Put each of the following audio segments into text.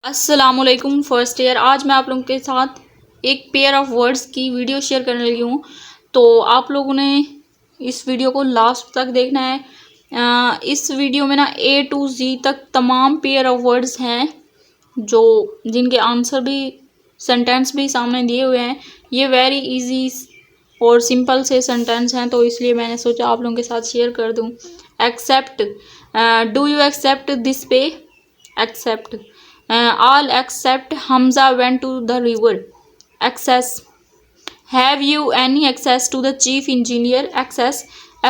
अस्सलामुअलैकुम first year. आज मैं आप लोगों के साथ एक पेयर ऑफ वर्ड्स की वीडियो शेयर करने लगी हूँ। तो आप लोगों ने इस वीडियो को लास्ट तक देखना है। इस वीडियो में ना A to Z तक तमाम पेयर ऑफ वर्ड्स हैं जो जिनके आंसर भी सेंटेंस भी सामने दिए हुए हैं। ये वेरी इजी और सिंपल से सेंटेंस हैं, तो इसलिए मैंने सोचा आप लोगों के साथ शेयर कर दूँ। Accept, do you accept this pay? Accept. All except Hamza went to the river. Access. Have you any access to the chief engineer? Access.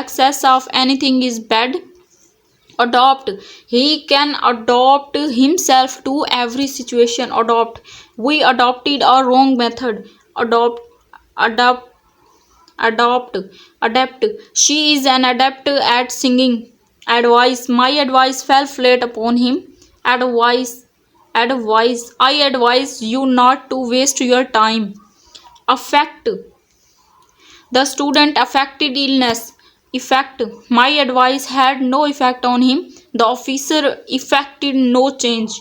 Access of anything is bad. Adopt. He can adopt himself to every situation. Adopt. We adopted a wrong method. Adopt. Adopt. Adopt. Adapt. She is an adept at singing. Advice. My advice fell flat upon him. Advice. Advice. I advise you not to waste your time. Affect. The student affected illness. Effect. My advice had no effect on him. The officer effected no change.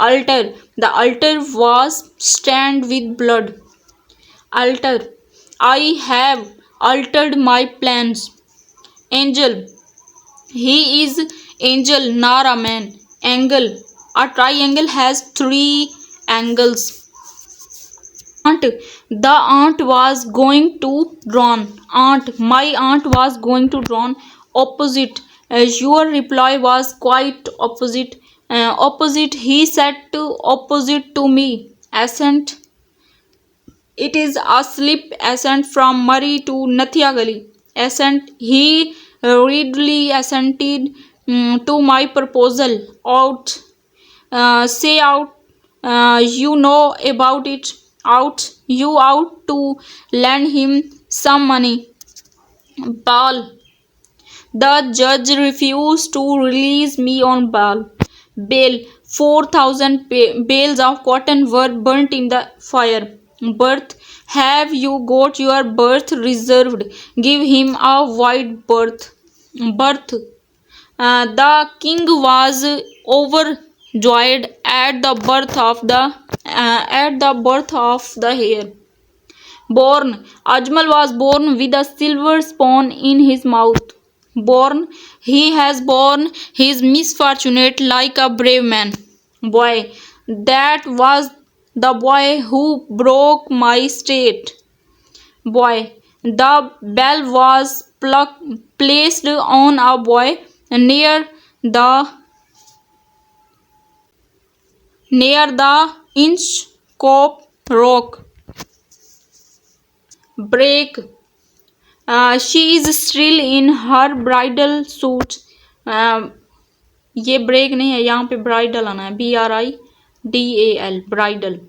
Alter. The altar was stained with blood. Alter. I have altered my plans. Angel. He is angel, not a man. Angle. A triangle has 3 angles. Aunt. The aunt was going to drown. Aunt. My aunt was going to drown. Opposite. Your reply was quite opposite. Opposite. He said to opposite to me. Ascent. It is a slip ascent from Murray to Nathia Gully. Assent. He readily assented to my proposal. Out. Say out. You know about it. Out. You out to lend him some money. Ball. The judge refused to release me on bail. Bail. 4,000 bales of cotton were burnt in the fire. Birth. Have you got your birth reserved? Give him a wide berth. Birth. The king was overjoyed at the birth of the heir. Born. Ajmal was born with a silver spoon in his mouth. Born. He has borne his misfortune like a brave man. Boy. That was the boy who broke my state. Boy. The bell was placed on a boy near the Inchcope rock. Break. She is still in her bridal suit. ये break नहीं है, यहाँ पे bridal आना है, BRIDAL, bridal.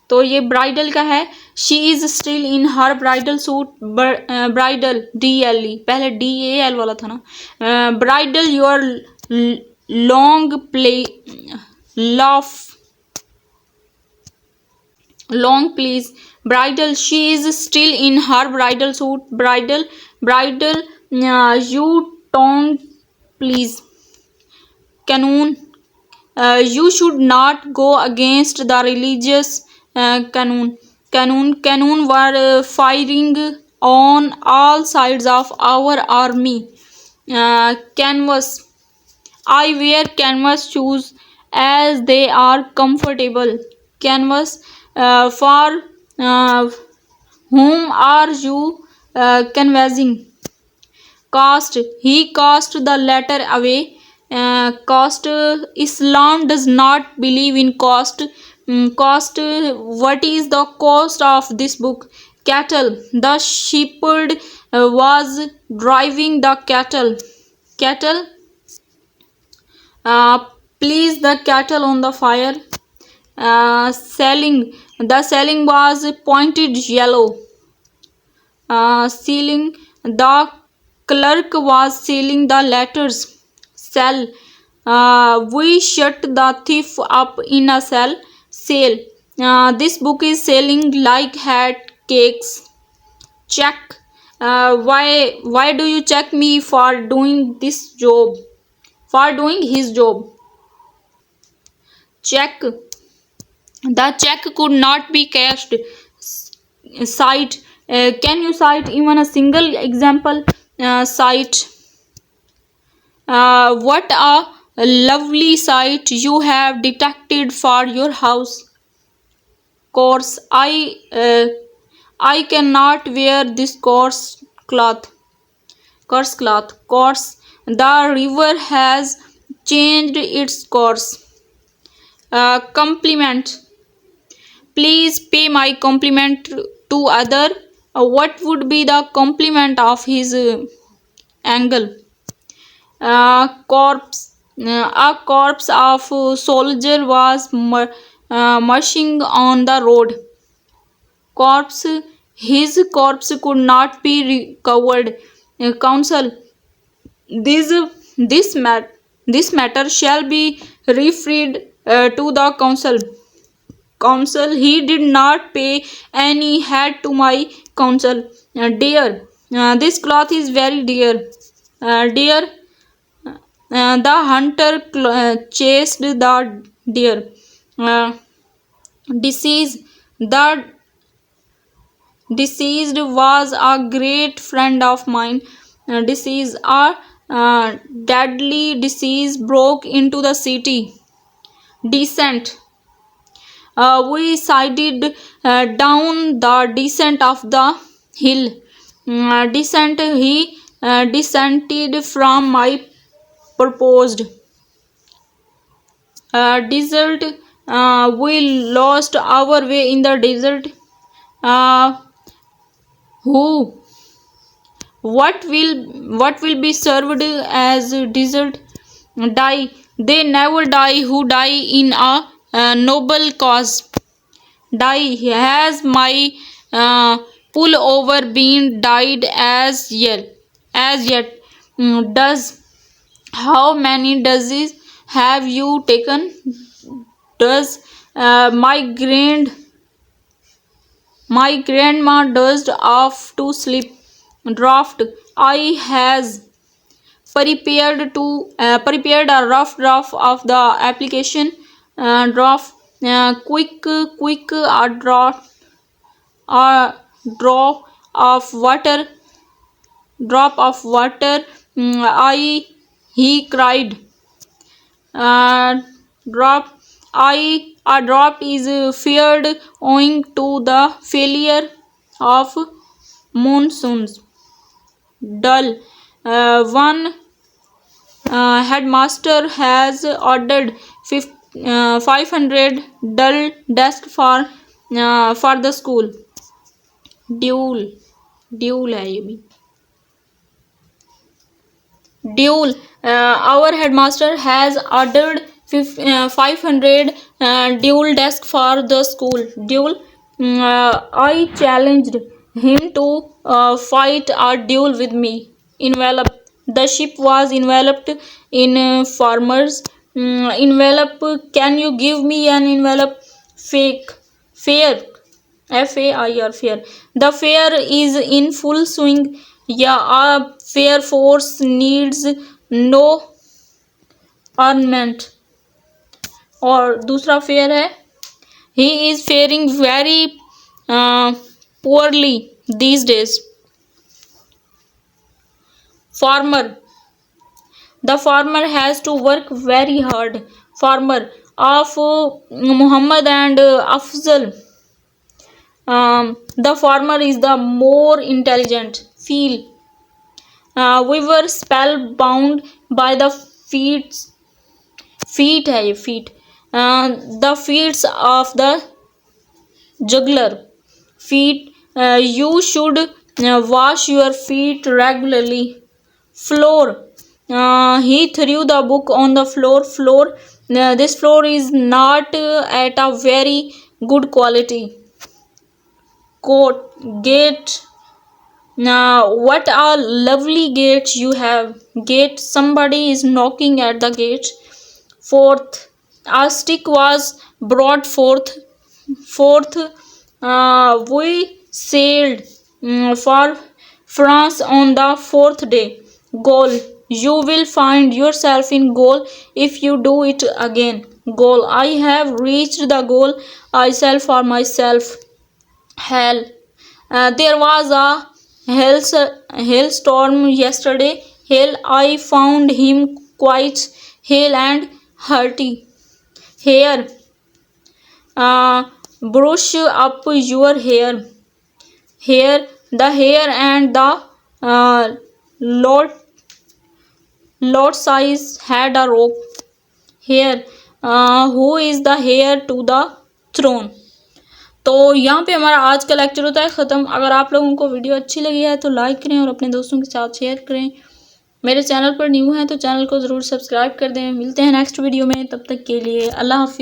तो ये bridal का है। She is still in her bridal suit. Bridal DLE, पहले DAL वाला था ना। Bridal your long please. Bridal she is still in her bridal suit. Bridal you tongue please. कानून you should not go against the religious Kanun were firing on all sides of our army. Canvas. I wear canvas shoes as they are comfortable. Canvas. For whom are you canvassing? Cast. He cast the letter away. Cost. Islam does not believe in cost. Cost. What is the cost of this book? Cattle. The shepherd was driving the cattle. Place the cattle on the fire. Selling. The selling was pointed yellow. Sealing. The clerk was sealing the letters. Cell. We shut the thief up in a cell. Sale. This book is selling like hot cakes. Check. Why do you check me for doing this job? For doing his job. check. The check could not be cashed. Cite. Can you cite even a single example? Cite. What a lovely sight you have detected for your house. Course. I cannot wear this coarse cloth. Course. The river has changed its course. Compliment. Please pay my compliment to other. What would be the compliment of his angle? Corpse. A corpse of a soldier was marching on the road. Corpse. His corpse could not be recovered. Counsel. This this matter shall be referred to the council. Counsel. He did not pay any heed to my counsel. Dear. This cloth is very dear. Dear. The hunter chased the deer. Uh, Deceased. The deceased was a great friend of mine. Disease. A deadly disease broke into the city. Descent. We sided down the descent of the hill. Descent. He descended from my proposed. Desert. We lost our way in the desert. Uh, who? What will be served as dessert? Die. They never die who die in a noble cause. Die. Has my pullover been dyed as yet? As yet. Does. How many doses have you taken? Does. My grandma dozed off to sleep. Draft. I has prepared a rough draft of the application. Draft. Quick. A drop of water. Drop of water. I. He cried. Uh, drop. A drop is feared owing to the failure of monsoons. Dull. One headmaster has ordered 500 dull desks for the school. Duel. Duel है ये भी. Duel. Our headmaster has ordered 500 dual desk for the school. Duel. I challenged him to fight a duel with me. Envelope. The ship was enveloped in farmers. Envelope. Can you give me an envelope? Fake. Fair. FAIR. Fair. The fair is in full swing. Yeah, a fair force needs no ornament. और दूसरा fair है he is faring very poorly these days. Farmer. The farmer has to work very hard. Farmer. Of Muhammad and Afzal. The farmer is the more intelligent. Feel. We were spellbound by the feet है ये feet. The feet of the juggler. Feet. You should wash your feet regularly. Floor. He threw the book on the floor. Floor. This floor is not at a very good quality. Coat. Gate. What a lovely gate you have. Gate. Somebody is knocking at the gate. Fourth. A stick was brought forth. Fourth. We sailed for France on the fourth day. Goal. You will find yourself in goal if you do it again. goal. I have reached the goal I set for myself. Hell. There was a hailstorm yesterday. Hell, I found him quite hale and hearty. Hair. Brush up your hair. Hair. The hair and the lot size had a rope. Hair. Who is the heir to the throne? तो यहाँ पे हमारा आज का lecture होता है ख़त्म। अगर आप लोगों को वीडियो अच्छी लगी है तो लाइक करें और अपने दोस्तों के साथ शेयर करें। मेरे चैनल पर न्यू हैं तो चैनल को ज़रूर सब्सक्राइब कर दें। मिलते हैं नेक्स्ट वीडियो में, तब तक के लिए अल्लाह हाफ़िज़।